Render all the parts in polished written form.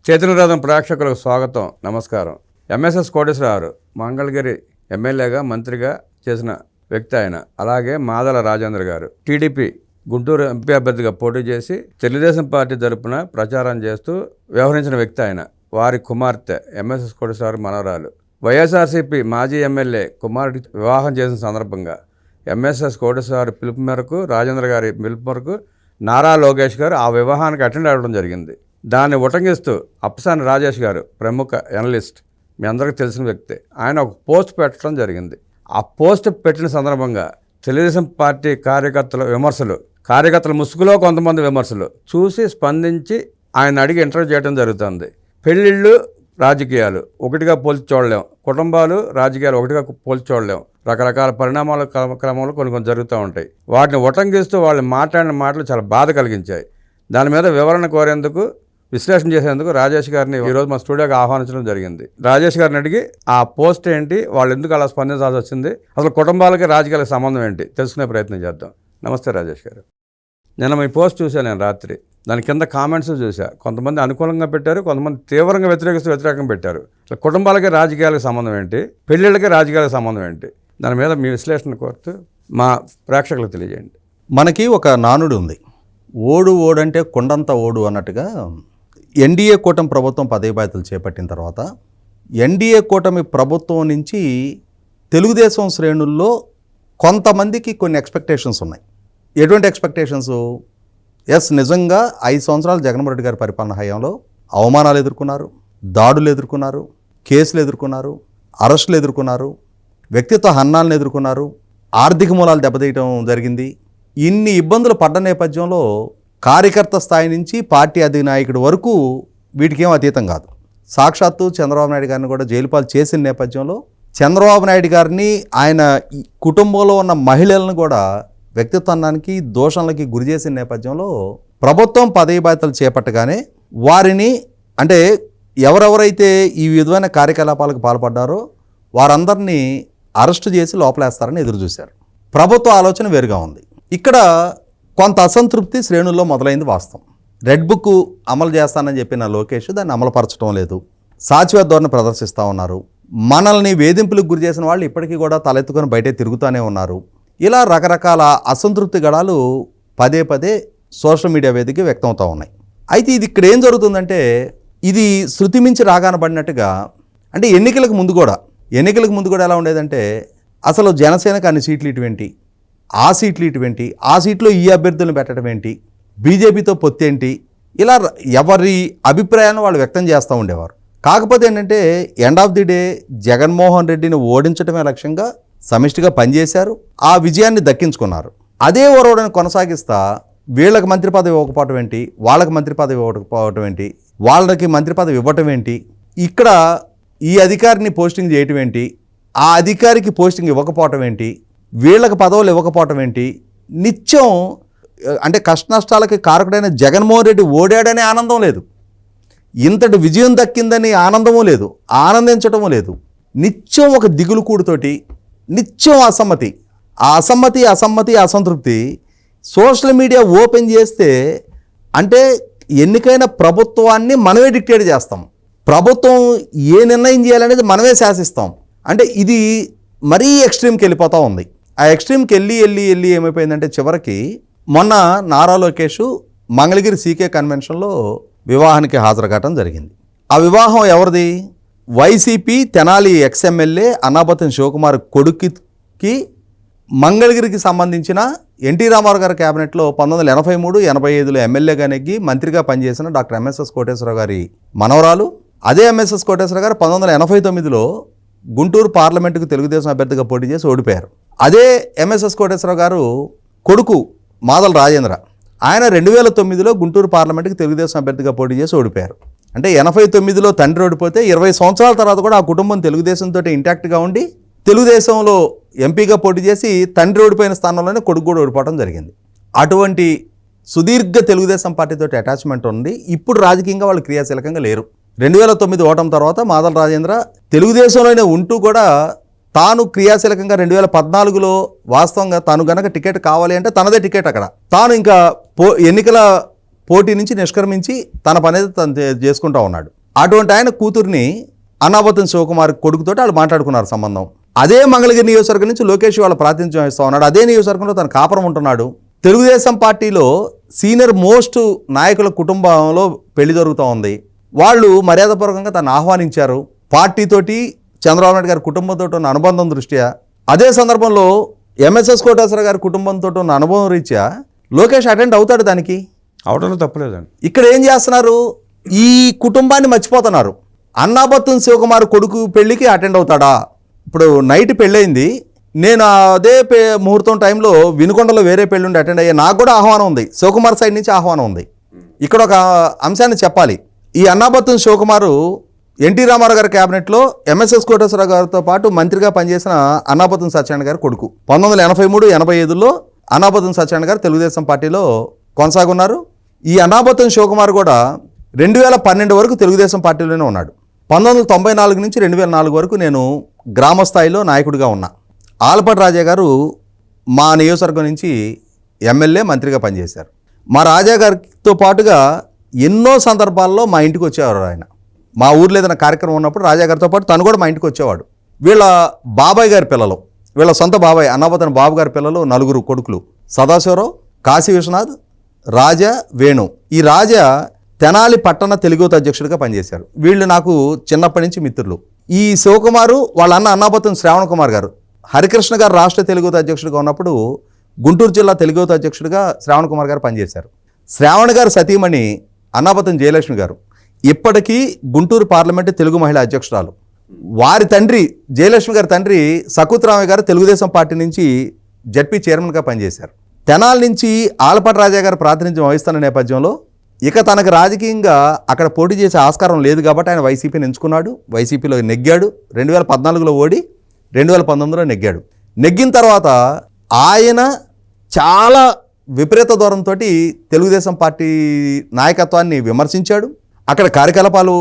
చైతన్యరథం ప్రేక్షకులకు స్వాగతం, నమస్కారం. ఎంఎస్ఎస్ కోటేశ్వరరావు మంగళగిరి ఎమ్మెల్యేగా మంత్రిగా చేసిన వ్యక్తి ఆయన. అలాగే మాదల రాజేంద్ర గారు టీడీపీ గుంటూరు ఎంపీ అభ్యర్థిగా పోటీ చేసి తెలుగుదేశం పార్టీ తరపున ప్రచారం చేస్తూ వ్యవహరించిన వ్యక్తి ఆయన. వారి కుమార్తె ఎంఎస్ఎస్ కోటేశ్వరరావు మనవరాలు. వైఎస్ఆర్సీపీ మాజీ ఎమ్మెల్యే కుమారుడి వివాహం చేసిన సందర్భంగా ఎంఎస్ఎస్ కోటేశ్వరరావు పిలుపు మేరకు, రాజేంద్ర గారి పిలుపు మేరకు నారా లోకేష్ గారు ఆ వివాహానికి అటెండ్ అవ్వడం జరిగింది. దాన్ని ఉటంకిస్తూ అప్పసాని రాజేష్ గారు, ప్రముఖ ఎనలిస్ట్, మీ అందరికీ తెలిసిన వ్యక్తి, ఆయన ఒక పోస్ట్ పెట్టడం జరిగింది. ఆ పోస్ట్ పెట్టిన సందర్భంగా తెలుగుదేశం పార్టీ కార్యకర్తల ముసుగులో కొంతమంది విమర్శలు చూసి స్పందించి ఆయన అడిగి ఇంటర్వ్యూ చేయడం జరుగుతుంది. పెళ్ళిళ్ళు రాజకీయాలు ఒకటిగా పోల్చి చూడలేం, కుటుంబాలు రాజకీయాలు ఒకటిగా పోల్చి చూడలేం. రకరకాల పరిణామాల క్రమంలో కొన్ని జరుగుతూ ఉంటాయి. వాటిని ఉటంకిస్తూ వాళ్ళు మాట్లాడిన మాటలు చాలా బాధ కలిగించాయి. దాని మీద వివరణ కోరేందుకు, విశ్లేషణ చేసేందుకు రాజేష్ గారిని ఈరోజు మా స్టూడియోకి ఆహ్వానించడం జరిగింది. రాజేష్ గారిని అడిగి ఆ పోస్ట్ ఏంటి, వాళ్ళు ఎందుకు అలా స్పందించాల్సి వచ్చింది, అసలు కుటుంబాలకి రాజకీయాలకు సంబంధం ఏంటి తెలుసుకునే ప్రయత్నం చేద్దాం. నమస్తే రాజేష్ గారు. నిన్న మీ పోస్ట్ చూశాను నేను రాత్రి. దాని కింద కామెంట్స్ చూసా. కొంతమంది అనుకూలంగా పెట్టారు, కొంతమంది తీవ్రంగా వ్యతిరేకంగా పెట్టారు. అసలు కుటుంబాలకి రాజకీయాలకు సంబంధం ఏంటి, పెళ్ళిళ్ళకి రాజకీయాలకు సంబంధం ఏంటి, దాని మీద మీ విశ్లేషణ కోరుతూ మా ప్రేక్షకులకు తెలియజేయండి. మనకి ఒక నానుడు ఉంది, ఓడంటే కొండంత ఓడు అన్నట్టుగా. ఎన్డీఏ కూటమి ప్రభుత్వం పదవి బాధ్యతలు చేపట్టిన తర్వాత ఎన్డీఏ కూటమి ప్రభుత్వం నుంచి తెలుగుదేశం శ్రేణుల్లో కొంతమందికి కొన్ని ఎక్స్పెక్టేషన్స్ ఉన్నాయి. ఎటువంటి ఎక్స్పెక్టేషన్స్? నిజంగా 5 సంవత్సరాలు జగన్మోహన్ రెడ్డి గారి పరిపాలన హయాంలో అవమానాలు ఎదుర్కొన్నారు, దాడులు ఎదుర్కొన్నారు, కేసులు ఎదుర్కొన్నారు, అరెస్టులు ఎదుర్కొన్నారు, వ్యక్తిత్వ హననాలను ఎదుర్కొన్నారు, ఆర్థిక మూలాలు దెబ్బతీయడం జరిగింది. ఇన్ని ఇబ్బందులు పడ్డ నేపథ్యంలో కార్యకర్త స్థాయి నుంచి పార్టీ అధినాయకుడి వరకు వీటికేం అతీతం కాదు. సాక్షాత్తు చంద్రబాబు నాయుడు గారిని కూడా జైలుపాలు చేసిన నేపథ్యంలో చంద్రబాబు నాయుడు గారిని, ఆయన కుటుంబంలో ఉన్న మహిళలను కూడా వ్యక్తిత్వానికి, దోషణలకి గురి చేసిన నేపథ్యంలో ప్రభుత్వం పదవి బాధ్యతలు చేపట్టగానే వారిని, అంటే ఎవరెవరైతే ఈ విధమైన కార్యకలాపాలకు పాల్పడ్డారో వారందరినీ అరెస్టు చేసి లోపలేస్తారని ఎదురు చూశారు. ప్రభుత్వ ఆలోచన వేరుగా ఉంది. ఇక్కడ కొంత అసంతృప్తి శ్రేణుల్లో మొదలైంది వాస్తవం. రెడ్ బుక్ అమలు చేస్తానని చెప్పిన లోకేష్ దాన్ని అమలుపరచడం లేదు, సాచివే ధోరణి ప్రదర్శిస్తూ ఉన్నారు. మనల్ని వేధింపులకు గురి చేసిన వాళ్ళు ఇప్పటికీ కూడా తలెత్తుకొని బయటే తిరుగుతూనే ఉన్నారు. ఇలా రకరకాల అసంతృప్తి గడాలు పదే పదే సోషల్ మీడియా వేదిక వ్యక్తం అవుతూ ఉన్నాయి. అయితే ఇది ఇక్కడ ఏం జరుగుతుందంటే, ఇది శృతి మించి రాగానబడినట్టుగా, అంటే ఎన్నికలకు ముందు కూడా ఎలా ఉండేదంటే, అసలు జనసేనకు అన్ని సీట్లు ఇటువంటి, ఆ సీట్లు ఇటువంటి, ఆ సీట్లో ఈ అభ్యర్థులను పెట్టడం ఏంటి, బీజేపీతో పొత్తేంటి, ఇలా ఎవరి అభిప్రాయాన్ని వాళ్ళు వ్యక్తం చేస్తూ ఉండేవారు. కాకపోతే ఏంటంటే, end of the day Jaganmohan రెడ్డిని ఓడించడమే లక్ష్యంగా సమిష్టిగా పనిచేశారు, ఆ విజయాన్ని దక్కించుకున్నారు. అదే ఓరవడిని కొనసాగిస్తా వీళ్ళకి మంత్రి పదవి ఇవ్వకపోవటం ఏంటి, వాళ్ళకి మంత్రి పదవి ఇవ్వకపోవటం ఏంటి, వాళ్ళకి మంత్రి పదవి ఇవ్వటం ఏంటి, ఇక్కడ ఈ అధికారిని పోస్టింగ్ చేయటం ఏంటి, ఆ అధికారికి పోస్టింగ్ ఇవ్వకపోవటం ఏంటి, వీళ్ళకి పదవులు ఇవ్వకపోవటం ఏంటి, నిత్యం అంటే కష్టనష్టాలకి కారకుడైన జగన్మోహన్ రెడ్డి ఓడాడనే ఆనందం లేదు, ఇంతటి విజయం దక్కిందని ఆనందము లేదు, ఆనందించటము లేదు. నిత్యం ఒక దిగులు కూడుతోటి, నిత్యం అసమ్మతి, అసంతృప్తి. సోషల్ మీడియా ఓపెన్ చేస్తే అంటే ఎన్నికైన ప్రభుత్వాన్ని మనమే డిక్టేట్ చేస్తాం, ప్రభుత్వం ఏ నిర్ణయం చేయాలనేది మనమే శాసిస్తాం. అంటే ఇది మరీ ఎక్స్ట్రీమ్కి వెళ్ళిపోతూ ఉంది. ఆ ఎక్స్ట్రీమ్కి వెళ్ళి ఏమైపోయిందంటే, చివరికి మొన్న నారా లోకేష్ మంగళగిరి సీకే కన్వెన్షన్లో వివాహానికి హాజరు కావడం జరిగింది. ఆ వివాహం ఎవరిది? వైసీపీ తెనాలి ఎక్స్ఎమ్మెల్యే అన్నాబత్తుని శివకుమార్ కొడుకుకి మంగళగిరికి సంబంధించిన ఎన్టీ రామారావు గారి క్యాబినెట్లో 1983-85లో ఎమ్మెల్యేగా నెగ్గి మంత్రిగా పనిచేసిన డాక్టర్ ఎంఎస్ఎస్ కోటేశ్వరరావు గారి మనవరాలు. అదే ఎంఎస్ఎస్ కోటేశ్వరరావు గారు 1989లో గుంటూరు పార్లమెంటుకు తెలుగుదేశం అభ్యర్థిగా పోటీ చేసి ఓడిపోయారు. అదే ఎంఎస్ఎస్ కోటేశ్వరరావు గారు కొడుకు మాదల రాజేంద్ర, ఆయన 2009లో గుంటూరు పార్లమెంటుకి తెలుగుదేశం అభ్యర్థిగా పోటీ చేసి ఓడిపోయారు. అంటే 89లో తండ్రి ఓడిపోతే 20 సంవత్సరాల తర్వాత కూడా ఆ కుటుంబం తెలుగుదేశంతో ఇంటాక్ట్గా ఉండి తెలుగుదేశంలో ఎంపీగా పోటీ చేసి తండ్రి ఓడిపోయిన స్థానంలోనే కొడుకు కూడా ఓడిపోవడం జరిగింది. అటువంటి సుదీర్ఘ తెలుగుదేశం పార్టీతో అటాచ్మెంట్ ఉంది. ఇప్పుడు రాజకీయంగా వాళ్ళు క్రియాశీలకంగా లేరు. 2009 ఓటమి తర్వాత మాదల రాజేంద్ర తెలుగుదేశంలోనే ఉంటూ కూడా తాను క్రియాశీలకంగా 2014లో వాస్తవంగా తాను గనక టికెట్ కావాలి అంటే తనదే టికెట్, అక్కడ తాను ఇంకా ఎన్నికల పోటీ నుంచి నిష్క్రమించి తన పని అయితే తను చేసుకుంటా ఉన్నాడు. అటువంటి ఆయన కూతుర్ని అన్నాబత్తుని శివకుమార్ కొడుకుతోటి వాళ్ళు మాట్లాడుకున్నారు సంబంధం. అదే మంగళగిరి నియోజకవర్గం నుంచి లోకేష్ వాళ్ళ ప్రాతినిధ్యం వహిస్తూ ఉన్నాడు. అదే నియోజకవర్గంలో తన కాపురం ఉంటున్నాడు. తెలుగుదేశం పార్టీలో సీనియర్ మోస్ట్ నాయకుల కుటుంబంలో పెళ్లి జరుగుతూ ఉంది. వాళ్ళు మర్యాదపూర్వకంగా తను ఆహ్వానించారు. పార్టీతోటి చంద్రబాబు నాయుడు గారి కుటుంబంతో ఉన్న అనుబంధం దృష్ట్యా, అదే సందర్భంలో ఎంఎస్ఎస్ కోటేశ్వర గారి కుటుంబంతో ఉన్న అనుభవం రీత్యా లోకేష్ అటెండ్ అవుతాడు. దానికి అవడంలో తప్పలేదండి. ఇక్కడ ఏం చేస్తున్నారు, ఈ కుటుంబాన్ని మర్చిపోతున్నారు. అన్నాబత్తుని శివకుమార్ కొడుకు పెళ్లికి అటెండ్ అవుతాడా? ఇప్పుడు నైట్ పెళ్ళయింది, నేను అదే ముహూర్తం టైంలో వినుకొండలో వేరే పెళ్ళుండి అటెండ్ అయ్యే, నాకు కూడా ఆహ్వానం ఉంది, శివకుమార్ సైడ్ నుంచి ఆహ్వానం ఉంది. ఇక్కడ ఒక అంశాన్ని చెప్పాలి. ఈ అన్నాబత్తుని శివకుమారు ఎన్టీ రామారావు గారి క్యాబినెట్లో ఎంఎస్ఎస్ కోటేశ్వర గారితో పాటు మంత్రిగా పనిచేసిన అన్నాబత్తుని సత్యనారాయణ గారి కొడుకు. 1983-85లో అన్నాబత్తుని సత్యనారాయణ గారు తెలుగుదేశం పార్టీలో కొనసాగున్నారు. ఈ అన్నాబత్తుని శివకుమార్ కూడా 2012 వరకు తెలుగుదేశం పార్టీలోనే ఉన్నాడు. 1994 నుంచి 2004 వరకు నేను గ్రామ స్థాయిలో నాయకుడిగా ఉన్నా. ఆలపాటి రాజా గారు మా నియోజకవర్గం నుంచి ఎమ్మెల్యే మంత్రిగా పనిచేశారు. మా రాజా గారితో పాటుగా ఎన్నో సందర్భాల్లో మా ఇంటికి వచ్చేవారు ఆయన. మా ఊర్లో ఏదైనా కార్యక్రమం ఉన్నప్పుడు రాజా గారితో పాటు తను కూడా మా ఇంటికి వచ్చేవాడు. వీళ్ళ బాబాయ్ గారి పిల్లలు, వీళ్ళ సొంత బాబాయ్ అన్నాబత్తుని బాబు గారి పిల్లలు 4 కొడుకులు, సదాశివరావు, కాశీ విశ్వనాథ్, రాజా, వేణు. ఈ రాజా తెనాలి పట్టణ తెలుగుత అధ్యక్షుడిగా పనిచేశారు. వీళ్ళు నాకు చిన్నప్పటి నుంచి మిత్రులు. ఈ శివకుమారు వాళ్ళ అన్న అన్నాబత్తుని శ్రావణ కుమార్ గారు హరికృష్ణ గారు రాష్ట్ర తెలుగుత అధ్యక్షుడిగా ఉన్నప్పుడు గుంటూరు జిల్లా తెలుగుత అధ్యక్షుడిగా శ్రావణ కుమార్ గారు పనిచేశారు. శ్రావణ గారు సతీమణి అన్నాబత్తుని జయలక్ష్మి గారు ఇప్పటికీ గుంటూరు పార్లమెంటు తెలుగు మహిళా అధ్యక్షురాలు. వారి తండ్రి జయలక్ష్మి గారి తండ్రి సకుత్రామయ్య గారు తెలుగుదేశం పార్టీ నుంచి జడ్పీ చైర్మన్గా పనిచేశారు. తెనాలి నుంచి ఆలపాటి రాజా గారు ప్రాతినిధ్యం వహిస్తున్న నేపథ్యంలో ఇక తనకు రాజకీయంగా అక్కడ పోటీ చేసే ఆస్కారం లేదు కాబట్టి ఆయన వైసీపీని ఎంచుకున్నాడు. వైసీపీలో నెగ్గాడు. 2014లో ఓడి 2019లో నెగ్గాడు. నెగ్గిన తర్వాత ఆయన చాలా విపరీత దూరంతో తెలుగుదేశం పార్టీ నాయకత్వాన్ని విమర్శించాడు. అక్కడ కార్యకలాపాలు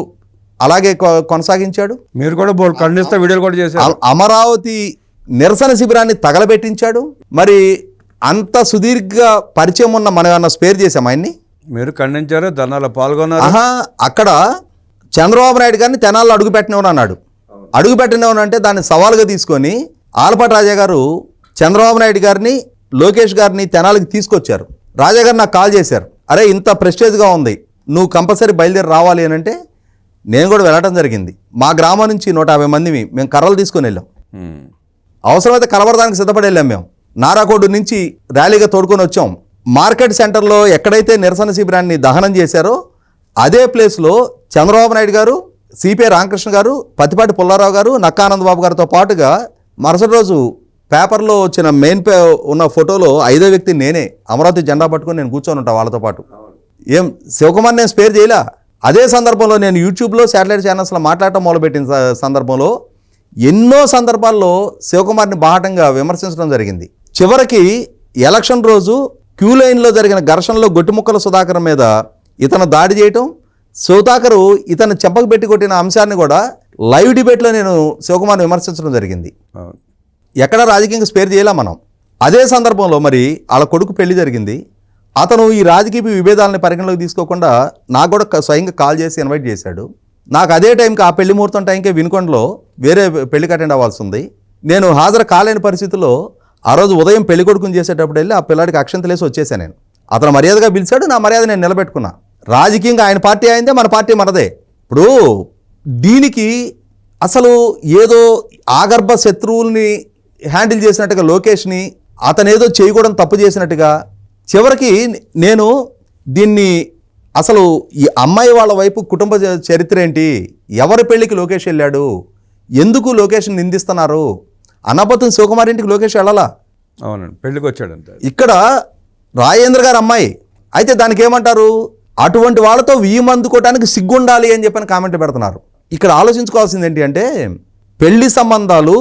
అలాగే కొనసాగించాడు. మీరు కూడా ఖండిస్తే వీడియోలు కూడా చేశారు. అమరావతి నిరసన శిబిరాన్ని తగలబెట్టించాడు. మరి అంత సుదీర్ఘ పరిచయం ఉన్న మనం ఏమన్నా స్పేర్ చేశాం ఆయన్ని? మీరు ఖండించారు, ధర్నాలో పాల్గొన్నారు. అక్కడ చంద్రబాబు నాయుడు గారిని తెనాల్లో అడుగుపెట్టినవని అన్నాడు. అడుగుపెట్టినవని అంటే దాన్ని సవాలుగా తీసుకొని ఆలపాటి రాజా గారు చంద్రబాబు నాయుడు గారిని, లోకేష్ గారిని తెనాలికి తీసుకొచ్చారు. రాజా గారు నాకు కాల్ చేశారు, అరే ఇంత ప్రెస్టేజ్గా ఉంది, నువ్వు కంపల్సరీ బయలుదేరి రావాలి అని అంటే నేను కూడా వెళ్ళడం జరిగింది. మా గ్రామం నుంచి 150 మంది మేము కర్రలు తీసుకొని వెళ్ళాం. అవసరమైతే కలవరదానికి సిద్ధపడి వెళ్ళాం. మేము నారాకోడు నుంచి ర్యాలీగా తోడుకొని వచ్చాం. మార్కెట్ సెంటర్లో ఎక్కడైతే నిరసన శిబిరాన్ని దహనం చేశారో అదే ప్లేస్లో చంద్రబాబు నాయుడు గారు, సిపిఐ రామకృష్ణ గారు, పత్తిపాటి పుల్లారావు గారు, నక్కా ఆనందబాబు గారితో పాటుగా మరుసటి రోజు పేపర్లో వచ్చిన ఉన్న ఫోటోలో 5వ వ్యక్తి నేనే, అమరావతి జెండా పట్టుకొని నేను కూర్చొని ఉంటాను వాళ్ళతో పాటు. ఏం శివకుమార్ నేను స్పేర్ చేయలా. అదే సందర్భంలో నేను యూట్యూబ్లో శాటిలైట్ ఛానల్స్లో మాట్లాడటం మొదలుపెట్టిన సందర్భంలో ఎన్నో సందర్భాల్లో శివకుమార్ని బాహటంగా విమర్శించడం జరిగింది. చివరికి ఎలక్షన్ రోజు క్యూ లైన్లో జరిగిన ఘర్షణలో గొట్టిముక్కల సుధాకర్ మీద ఇతను దాడి చేయటం, సుధాకరు ఇతను చెంపకు పెట్టి కొట్టిన అంశాన్ని కూడా లైవ్ డిబేట్లో నేను శివకుమార్ని విమర్శించడం జరిగింది. ఎక్కడ రాజకీయంగా స్పేర్ చేయలే మనం. అదే సందర్భంలో మరి వాళ్ళ కొడుకు పెళ్లి జరిగింది. అతను ఈ రాజకీయ విభేదాలని పరిగణలోకి తీసుకోకుండా నాకు కూడా స్వయంగా కాల్ చేసి ఇన్వైట్ చేశాడు. నాకు అదే టైంకి ఆ పెళ్లి ముహూర్తం టైంకే వినుకొండలో వేరే పెళ్లికి అటెండ్ అవ్వాల్సి ఉంది. నేను హాజరు కాలేని పరిస్థితుల్లో ఆ రోజు ఉదయం పెళ్లి కొడుకుని చేసేటప్పుడు వెళ్ళి ఆ పిల్లాడికి అక్షంతలేసి వచ్చేసాను నేను. అతను మర్యాదగా పిలిచాడు, నా మర్యాద నేను నిలబెట్టుకున్నా. రాజకీయంగా ఆయన పార్టీ అయిందే, మన పార్టీ మనదే. ఇప్పుడు దీనికి అసలు ఏదో ఆగర్భ శత్రువుల్ని హ్యాండిల్ చేసినట్టుగా లోకేష్ని అతనేదో చేయకూడదు తప్పు చేసినట్టుగా, చివరికి నేను దీన్ని అసలు ఈ అమ్మాయి వాళ్ళ వైపు కుటుంబ చరిత్ర ఏంటి, ఎవరి పెళ్ళికి లోకేష్ వెళ్ళాడు, ఎందుకు లోకేష్ని నిందిస్తున్నారు, అన్నాబత్తుని శివకుమార్ ఇంటికి లోకేష్ వెళ్ళాలా? అవునండి, పెళ్ళికి వచ్చాడంట. ఇక్కడ రాజేంద్ర గారు అమ్మాయి అయితే దానికి ఏమంటారు, అటువంటి వాళ్ళతో అందుకోవటానికి సిగ్గుండాలి అని చెప్పని కామెంట్ పెడుతున్నారు. ఇక్కడ ఆలోచించుకోవాల్సింది ఏంటి అంటే, పెళ్లి సంబంధాలు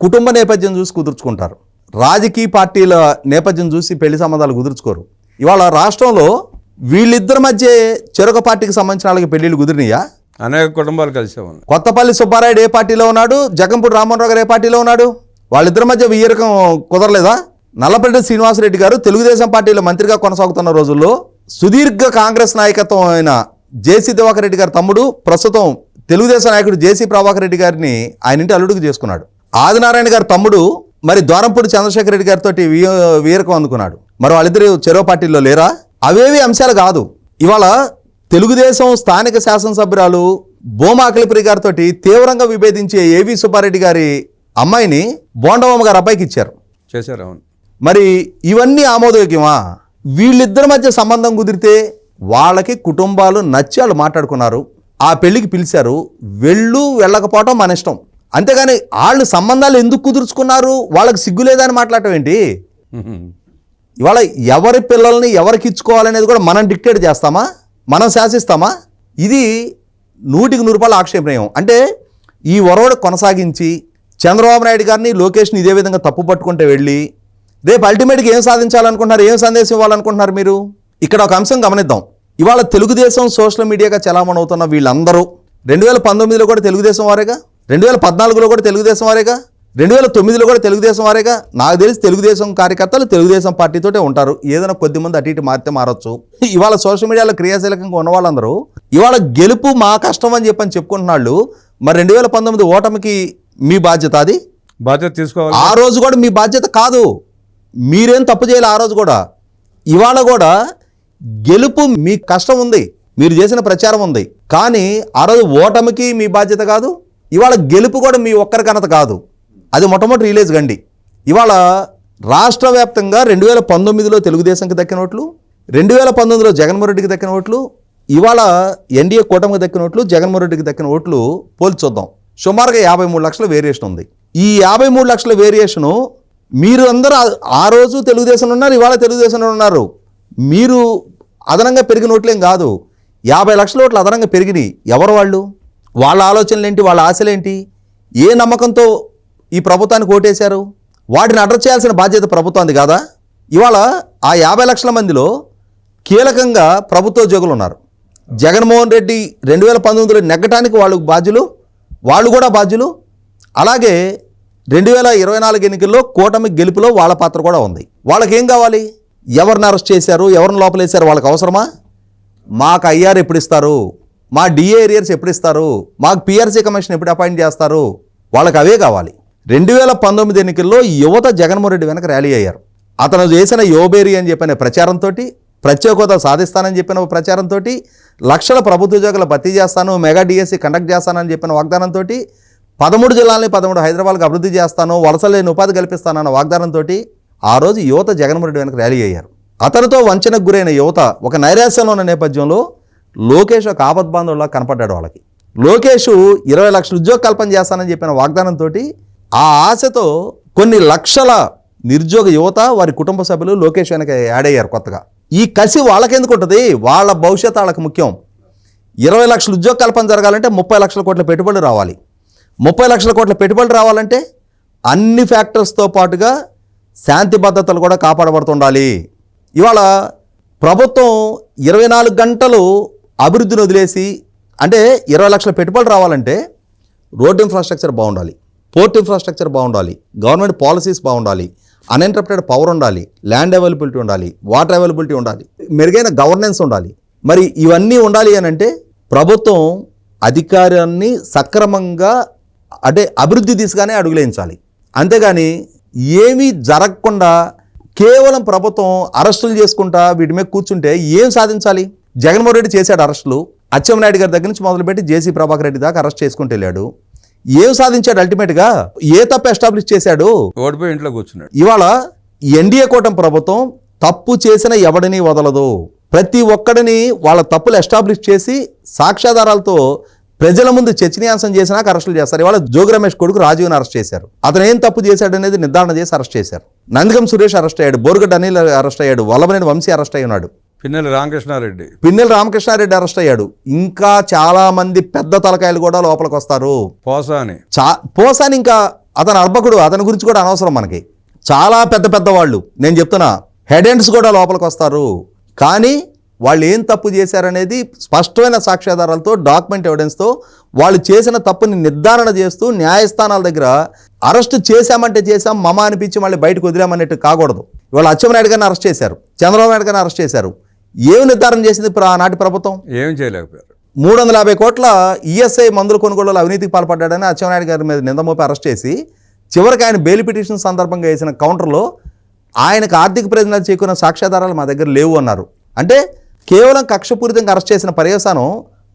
కుటుంబ నేపథ్యం చూసి కుదుర్చుకుంటారు, రాజకీయ పార్టీల నేపథ్యం చూసి పెళ్లి సంబంధాలు కుదుర్చుకోరు. ఇవాళ రాష్ట్రంలో వీళ్ళిద్దరి మధ్య చెరొక పార్టీకి సంబంధించిన వాళ్ళకి పెళ్లిళ్ళు కుదిరినాయా? అనేక కుటుంబాలు కలిసే ఉన్నాయి. కొత్తపల్లి సుబ్బారాయుడు ఏ పార్టీలో ఉన్నాడు, జగంపూడి రామ్మోహన్ గారు ఏ పార్టీలో ఉన్నాడు? వాళ్ళిద్దరి మధ్య వీరకం కుదరలేదా? నల్లపల్లి శ్రీనివాసరెడ్డి గారు తెలుగుదేశం పార్టీలో మంత్రిగా కొనసాగుతున్న రోజుల్లో సుదీర్ఘ కాంగ్రెస్ నాయకత్వం అయిన జేసీ దివాకర్ రెడ్డి గారి తమ్ముడు ప్రస్తుతం తెలుగుదేశం నాయకుడు జేసీ ప్రభాకర్ రెడ్డి గారిని ఆయన ఇంటి అల్లుడికి చేసుకున్నాడు. ఆదినారాయణ గారి తమ్ముడు మరి ద్వారంపూడి చంద్రశేఖర్ రెడ్డి గారితో వీరకం అందుకున్నాడు. మరి వాళ్ళిద్దరు చెరో పార్టీల్లో లేరా? అవేవి అంశాలు కాదు. ఇవాళ తెలుగుదేశం స్థానిక శాసనసభ్యురాలు భూమా అఖిలప్రియ గారితో తీవ్రంగా విభేదించే ఏవి సుబ్బారెడ్డి గారి అమ్మాయిని బోండవమ్మ గారి అబ్బాయికి ఇచ్చారు. చేశారు. అవును. మరి ఇవన్నీ ఆమోదయోగ్యమా? వీళ్ళిద్దరి మధ్య సంబంధం కుదిరితే వాళ్ళకి కుటుంబాలు నచ్చి వాళ్ళు మాట్లాడుకున్నారు, ఆ పెళ్లికి పిలిచారు, వెళ్ళకపోవటం మన ఇష్టం. అంతేగాని వాళ్ళు సంబంధాలు ఎందుకు కుదుర్చుకున్నారు, వాళ్ళకి సిగ్గు లేదని మాట్లాడటం ఏంటి? ఇవాళ ఎవరి పిల్లల్ని ఎవరికి ఇచ్చుకోవాలనేది కూడా మనం డిక్టేట్ చేస్తామా, మనం శాసిస్తామా? ఇది 100% ఆక్షేపణీయం. అంటే ఈ ఒరవడు కొనసాగించి చంద్రబాబు నాయుడు గారిని లోకేష్ని ఇదే విధంగా తప్పు పట్టుకుంటే వెళ్ళి రేపు అల్టిమేట్గా ఏం సాధించాలనుకుంటున్నారు, ఏం సందేశం ఇవ్వాలనుకుంటున్నారు మీరు? ఇక్కడ ఒక అంశం గమనిద్దాం. ఇవాళ తెలుగుదేశం సోషల్ మీడియాగా చలామణి అవుతున్న వీళ్ళందరూ 2019లో కూడా తెలుగుదేశం వారేగా, 2014లో కూడా తెలుగుదేశం వారేగా, 2009లో కూడా తెలుగుదేశం వారేగా. నాకు తెలిసి తెలుగుదేశం కార్యకర్తలు తెలుగుదేశం పార్టీతోటే ఉంటారు. ఏదైనా కొద్దిమంది అటు ఇటు మారితే మారచ్చు. ఇవాళ సోషల్ మీడియాలో క్రియాశీలకంగా ఉన్న వాళ్ళందరూ ఇవాళ గెలుపు మా కష్టం అని చెప్పుకుంటున్నాళ్ళు. మరి 2019 ఓటమికి మీ బాధ్యత, అది బాధ్యత తీసుకోవాలి. ఆ రోజు కూడా మీ బాధ్యత కాదు, మీరేం తప్పు చేయాలి ఆ రోజు కూడా. ఇవాళ కూడా గెలుపు మీ కష్టం ఉంది, మీరు చేసిన ప్రచారం ఉంది. కానీ ఆ రోజు ఓటమికి మీ బాధ్యత కాదు, ఇవాళ గెలుపు కూడా మీ ఒక్కరి ఘనత కాదు. అది మొట్టమొదటి రిలీజ్ గండి. ఇవాళ రాష్ట్ర వ్యాప్తంగా 2019లో తెలుగుదేశంకి దక్కిన ఓట్లు, 2019లో జగన్మోహన్ రెడ్డికి దక్కిన ఓట్లు, ఇవాళ ఎన్డీఏ కూటమికి దక్కిన ఓట్లు, జగన్మోహన్ రెడ్డికి దక్కిన ఓట్లు పోల్చి చూద్దాం. సుమారుగా 53 లక్షల వేరియేషన్ ఉంది. ఈ 53 లక్షల వేరియేషను మీరు అందరూ ఆ రోజు తెలుగుదేశంలో ఉన్నారు, ఇవాళ తెలుగుదేశంలో ఉన్నారు. మీరు అదనంగా పెరిగిన ఓట్లేం కాదు, 50 లక్షల ఓట్లు అదనంగా పెరిగినాయి. ఎవరు వాళ్ళు? వాళ్ళ ఆలోచనలు ఏంటి, వాళ్ళ ఆశలేంటి, ఏ నమ్మకంతో ఈ ప్రభుత్వానికి ఓటేశారు? వాటిని అడ్రస్ చేయాల్సిన బాధ్యత ప్రభుత్వానికి కాదా? ఇవాళ ఆ 50 లక్షల మందిలో కీలకంగా ప్రభుత్వ ఉద్యోగులు ఉన్నారు. జగన్మోహన్ రెడ్డి 2019లో నెగ్గటానికి వాళ్ళు కూడా బాధ్యులు. అలాగే 2024 ఎన్నికల్లో కూటమి గెలుపులో వాళ్ళ పాత్ర కూడా ఉంది. వాళ్ళకేం కావాలి? ఎవరిని అరెస్ట్ చేశారు, ఎవరిని లోపలేశారు వాళ్ళకి అవసరమా? మాకు ఐఆర్ ఎప్పుడు ఇస్తారు, మా డిఏ ఏరియర్స్ ఎప్పుడు ఇస్తారు, మాకు పిఆర్సీ కమిషన్ ఎప్పుడు అపాయింట్ చేస్తారు, వాళ్ళకి అవే కావాలి. 2019 ఎన్నికల్లో యువత జగన్మోహన్ రెడ్డి వెనక ర్యాలీ అయ్యారు. అతను చేసిన యోబేరి అని చెప్పిన ప్రచారంతో, ప్రత్యేక హోదా సాధిస్తానని చెప్పిన ప్రచారంతో, లక్షల ప్రభుత్వ ఉద్యోగుల భర్తీ చేస్తాను, మెగా డిఎస్సి కండక్ట్ చేస్తానని చెప్పిన వాగ్దానంతో, 13 జిల్లాలని 13 హైదరాబాద్కి అభివృద్ధి చేస్తాను, వలసలేని ఉపాధి కల్పిస్తానన్న వాగ్దానంతో ఆ రోజు యువత జగన్మోహన్ రెడ్డి వెనక ర్యాలీ అయ్యారు. అతనితో వంచనకు గురైన యువత ఒక నైరాశ్యంలో ఉన్న నేపథ్యంలో లోకేష్ ఒక ఆపద్బాంధవులా కనపడ్డాడు వాళ్ళకి. లోకేష్ 20 లక్షల ఉద్యోగ కల్పన చేస్తానని చెప్పిన వాగ్దానంతో ఆ ఆశతో కొన్ని లక్షల నిరుద్యోగ యువత, వారి కుటుంబ సభ్యులు లోకేష్ వెనక యాడ్ అయ్యారు కొత్తగా. ఈ కసి వాళ్ళకెందుకు ఉంటుంది? వాళ్ళ భవిష్యత్తు వాళ్ళకి ముఖ్యం. 20 లక్షల ఉద్యోగ కల్పన జరగాలంటే 30 లక్షల కోట్ల పెట్టుబడులు రావాలి. 30 లక్షల కోట్ల పెట్టుబడులు రావాలంటే అన్ని ఫ్యాక్టర్స్తో పాటుగా శాంతి భద్రతలు కూడా కాపాడబడుతుండాలి. ఇవాళ ప్రభుత్వం 24 గంటలు అభివృద్ధిని వదిలేసి, అంటే 20 లక్షల పెట్టుబడులు రావాలంటే రోడ్ ఇన్ఫ్రాస్ట్రక్చర్ బాగుండాలి, పోర్ట్ ఇన్ఫ్రాస్ట్రక్చర్ బాగుండాలి, గవర్నమెంట్ పాలసీస్ బాగుండాలి, అన్ఇంటరప్టెడ్ పవర్ ఉండాలి, ల్యాండ్ అవైలబిలిటీ ఉండాలి, వాటర్ అవైలబిలిటీ ఉండాలి, మెరుగైన గవర్నెన్స్ ఉండాలి. మరి ఇవన్నీ ఉండాలి అని అంటే ప్రభుత్వం అధికారాన్ని సక్రమంగా, అంటే అభివృద్ధి దిశగానే అడుగులేయించాలి. అంతేగాని ఏమీ జరగకుండా కేవలం ప్రభుత్వం అరెస్టులు చేసుకుంటా వీటి మీద కూర్చుంటే ఏం సాధించాలి? జగన్మోహన్ రెడ్డి చేశాడు అరెస్టులు, అచ్చెన్నాయుడు గారి దగ్గర నుంచి మొదలుపెట్టి జేసీ ప్రభాకర్ రెడ్డి దాకా అరెస్ట్ చేసుకుంటూ వెళ్ళాడు. ఏం సాధించాడు? అల్టిమేట్గా ఏ తప్పు ఎస్టాబ్లిష్ చేశాడు? ఓడిపోయి ఇంట్లో కూర్చున్నాడు. ఇవాళ ఎన్డీఏ కూటమి ప్రభుత్వం తప్పు చేసిన ఎవడిని వదలదు. ప్రతి ఒక్కడిని వాళ్ళ తప్పులు ఎస్టాబ్లిష్ చేసి సాక్ష్యాధారాలతో ప్రజల ముందు చర్చనీయాంశం చేసినాక అరెస్టులు చేస్తారు. ఇవాళ జోగి రమేష్ కొడుకు రాజీవ్ని అరెస్ట్ చేశారు. అతను ఏం తప్పు చేశాడు అనేది నిర్ధారణ చేసి అరెస్ట్ చేశారు. నందిగం సురేష్ అరెస్ట్ అయ్యాడు, బోరుగడ్డ అనిల్ అరెస్ట్ అయ్యాడు, వల్లభనేని వంశీ అరెస్ట్ అయి ఉన్నాడు, పిన్నెల రామకృష్ణారెడ్డి అరెస్ట్ అయ్యాడు. ఇంకా చాలా మంది పెద్ద తలకాయలు కూడా లోపలికి వస్తారు. పోసాని ఇంకా అతను అర్భకుడు, అతని గురించి కూడా అనవసరం మనకి. చాలా పెద్ద వాళ్ళు, నేను చెప్తున్నా, హెడ్ ఎండ్స్ కూడా లోపలికి వస్తారు. కానీ వాళ్ళు ఏం తప్పు చేశారనేది స్పష్టమైన సాక్ష్యాధారాలతో, డాక్యుమెంట్ ఎవిడెన్స్తో వాళ్ళు చేసిన తప్పుని నిర్ధారణ చేస్తూ న్యాయస్థానాల దగ్గర అరెస్ట్ చేశామంటే చేశాం, మమ అనిపించి మళ్ళీ బయటకు వదిలామన్నట్టు కాకూడదు. ఇవాళ అచ్చెన్నాయుడు గారిని అరెస్ట్ చేశారు, చంద్రబాబు నాయుడు గారిని అరెస్ట్ చేశారు. ఏమి నిర్ధారణ చేసింది ఆనాటి ప్రభుత్వం? ఏం చేయలేకపోయారు. 350 కోట్ల ఈఎస్ఐ మందుల కొనుగోలులో అవినీతికి పాల్పడ్డాడని అచ్చెన్నాయుడు గారి మీద నింద మోపి అరెస్ట్ చేసి చివరికి ఆయన బెయిల్ పిటిషన్ సందర్భంగా వేసిన కౌంటర్లో ఆయనకు ఆర్థిక ప్రయోజనాలు చేకూరిన సాక్ష్యాధారాలు మా దగ్గర లేవు అన్నారు. అంటే కేవలం కక్షపూరితంగా అరెస్ట్ చేసిన పర్యవసానం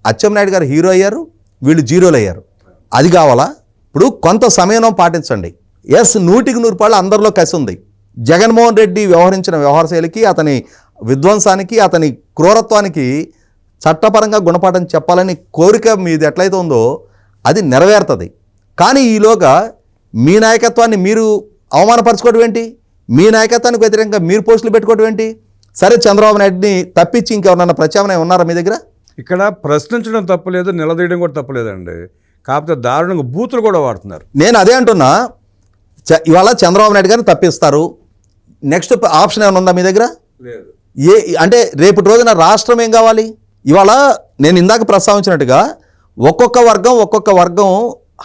అచ్చెన్నాయుడు గారు హీరో అయ్యారు, వీళ్ళు జీరోలు అయ్యారు. అది కావాలా? ఇప్పుడు కొంత సమయం పాటించండి. ఎస్, 100% అందరిలో కసి ఉంది. జగన్మోహన్ రెడ్డి వ్యవహరించిన వ్యవహార శైలికి, అతని విధ్వంసానికి, అతని క్రూరత్వానికి చట్టపరంగా గుణపాఠం చెప్పాలని కోరిక మీది ఎట్లయితే ఉందో అది నెరవేరుతుంది. కానీ ఈలోగా మీ నాయకత్వాన్ని మీరు అవమానపరచుకోవడం ఏంటి? మీ నాయకత్వానికి వ్యతిరేకంగా మీరు పోస్టులు పెట్టుకోవడం ఏంటి? సరే, చంద్రబాబు నాయుడిని తప్పించి ఇంకెవరన్నా ప్రత్యామ్నాయం ఉన్నారా మీ దగ్గర? ఇక్కడ ప్రశ్నించడం తప్పులేదు, నిలదీయడం కూడా తప్పులేదండి. కాకపోతే దారుణంగా బూతులు కూడా వాడుతున్నారు. నేను అదే అంటున్నా, ఇవాళ చంద్రబాబు నాయుడు గారిని తప్పిస్తారు, నెక్స్ట్ ఆప్షన్ ఏమైనా ఉందా మీ దగ్గర? లేదు. అంటే రేపటి రోజున రాష్ట్రం ఏం కావాలి? ఇవాళ నేను ఇందాక ప్రస్తావించినట్టుగా ఒక్కొక్క వర్గం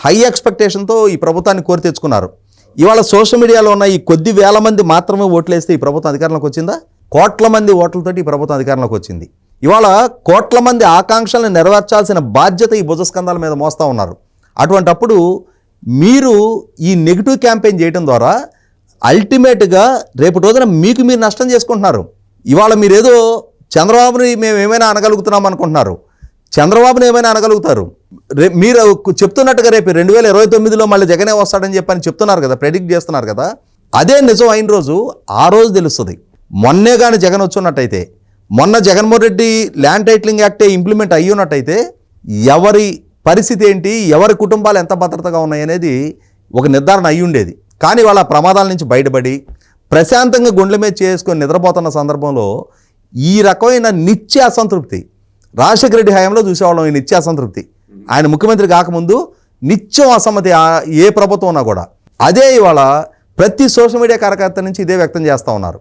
హై ఎక్స్పెక్టేషన్తో ఈ ప్రభుత్వాన్ని కోరి తెచ్చుకున్నారు. ఇవాళ సోషల్ మీడియాలో ఉన్న ఈ కొద్ది వేల మంది మాత్రమే ఓట్లేస్తే ఈ ప్రభుత్వం అధికారంలోకి వచ్చిందా? కోట్ల మంది ఓట్లతోటి ఈ ప్రభుత్వం అధికారంలోకి వచ్చింది. ఇవాళ కోట్ల మంది ఆకాంక్షలను నెరవేర్చాల్సిన బాధ్యత ఈ భుజస్కంధాల మీద మోస్తూ ఉన్నారు. అటువంటప్పుడు మీరు ఈ నెగిటివ్ క్యాంపెయిన్ చేయడం ద్వారా అల్టిమేట్గా రేపటి రోజున మీకు మీరు నష్టం చేసుకుంటున్నారు. ఇవాళ మీరేదో చంద్రబాబుని మేము ఏమైనా అనగలుగుతున్నాం అనుకుంటున్నారు. చంద్రబాబుని ఏమైనా అనగలుగుతారు. మీరు చెప్తున్నట్టుగా రేపు 2029లో మళ్ళీ జగనే వస్తాడని చెప్పని చెప్తున్నారు కదా, ప్రెడిక్ట్ చేస్తున్నారు కదా. అదే నిజం అయిన రోజు ఆ రోజు తెలుస్తుంది. మొన్నే కానీ జగన్ వచ్చున్నట్టయితే, మొన్న జగన్మోహన్ రెడ్డి ల్యాండ్ టైటిలింగ్ యాక్టే ఇంప్లిమెంట్ అయ్యి ఉన్నట్టయితే ఎవరి పరిస్థితి ఏంటి, ఎవరి కుటుంబాలు ఎంత భద్రతగా ఉన్నాయనేది ఒక నిర్ధారణ అయ్యి ఉండేది. కానీ వాళ్ళ ప్రమాదాల నుంచి బయటపడి ప్రశాంతంగా గుండెల మీద చేసుకొని నిద్రపోతున్న సందర్భంలో ఈ రకమైన నిత్య అసంతృప్తి రాజశేఖర రెడ్డి హయాంలో చూసేవాళ్ళం. ఈ నిత్య అసంతృప్తి ఆయన ముఖ్యమంత్రి కాకముందు నిత్యం అసమ్మతి ఏ ప్రభుత్వం ఉన్నా కూడా. అదే ఇవాళ ప్రతి సోషల్ మీడియా కార్యకర్త నుంచి ఇదే వ్యక్తం చేస్తూ ఉన్నారు.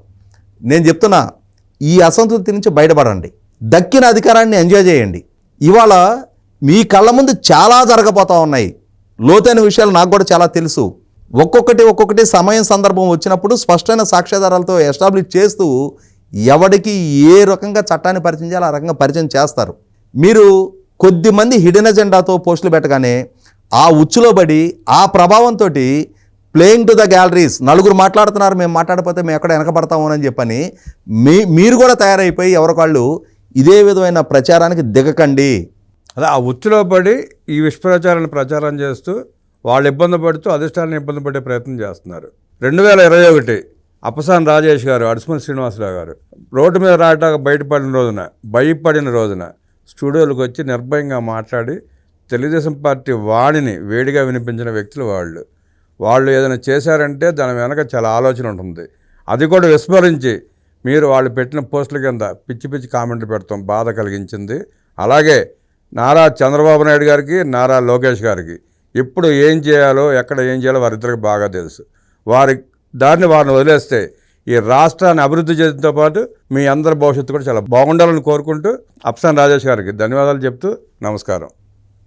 నేను చెప్తున్నా, ఈ అసంతృప్తి నుంచి బయటపడండి, దక్కిన అధికారాన్ని ఎంజాయ్ చేయండి. ఇవాళ మీ కళ్ళ ముందు చాలా జరగబోతూ ఉన్నాయి. లోతైన విషయాలు నాకు కూడా చాలా తెలుసు. ఒక్కొక్కటి సమయం సందర్భం వచ్చినప్పుడు స్పష్టమైన సాక్ష్యాధారాలతో ఎస్టాబ్లిష్ చేస్తూ ఎవడికి ఏ రకంగా చట్టాన్ని పరిచయం చేయాలో ఆ రకంగా పరిచయం చేస్తారు. మీరు కొద్దిమంది హిడెన్ ఎజెండాతో పోస్టులు పెట్టగానే ఆ ఉచ్చులో పడి ఆ ప్రభావంతో ప్లేయింగ్ టు ద గ్యాలరీస్, నలుగురు మాట్లాడుతున్నారు, మేము మాట్లాడిపోతే మేము ఎక్కడ వెనకబడతాము అని చెప్పని మీరు కూడా తయారైపోయి ఎవరికాళ్ళు ఇదే విధమైన ప్రచారానికి దిగకండి. అదే ఆ ఉచ్చులో పడి ఈ విషప్రచారాన్ని ప్రచారం చేస్తూ వాళ్ళు ఇబ్బంది పడుతూ అధిష్టానాన్ని ఇబ్బంది పడే ప్రయత్నం చేస్తున్నారు. 2021 అప్పసాని రాజేష్ గారు, అడుసుమల్లి శ్రీనివాసరావు గారు రోడ్డు మీద రావటానికి భయపడిన రోజున స్టూడియోలకు వచ్చి నిర్భయంగా మాట్లాడి తెలుగుదేశం పార్టీ వాణిని వేడిగా వినిపించిన వ్యక్తులు వాళ్ళు ఏదైనా చేశారంటే దాని వెనక చాలా ఆలోచన ఉంటుంది. అది కూడా విస్మరించి మీరు వాళ్ళు పెట్టిన పోస్టుల కింద పిచ్చి కామెంట్లు పెడతాం బాధ కలిగించింది. అలాగే నారా చంద్రబాబు నాయుడు గారికి, నారా లోకేష్ గారికి ఎప్పుడు ఏం చేయాలో, ఎక్కడ ఏం చేయాలో వారిద్దరికి బాగా తెలుసు. వారిని వదిలేస్తే ఈ రాష్ట్రాన్ని అభివృద్ధి చేయడంతో పాటు మీ అందరి భవిష్యత్తు కూడా చాలా బాగుండాలని కోరుకుంటూ అప్పసాని రాజేష్ గారికి ధన్యవాదాలు చెప్తూ నమస్కారం.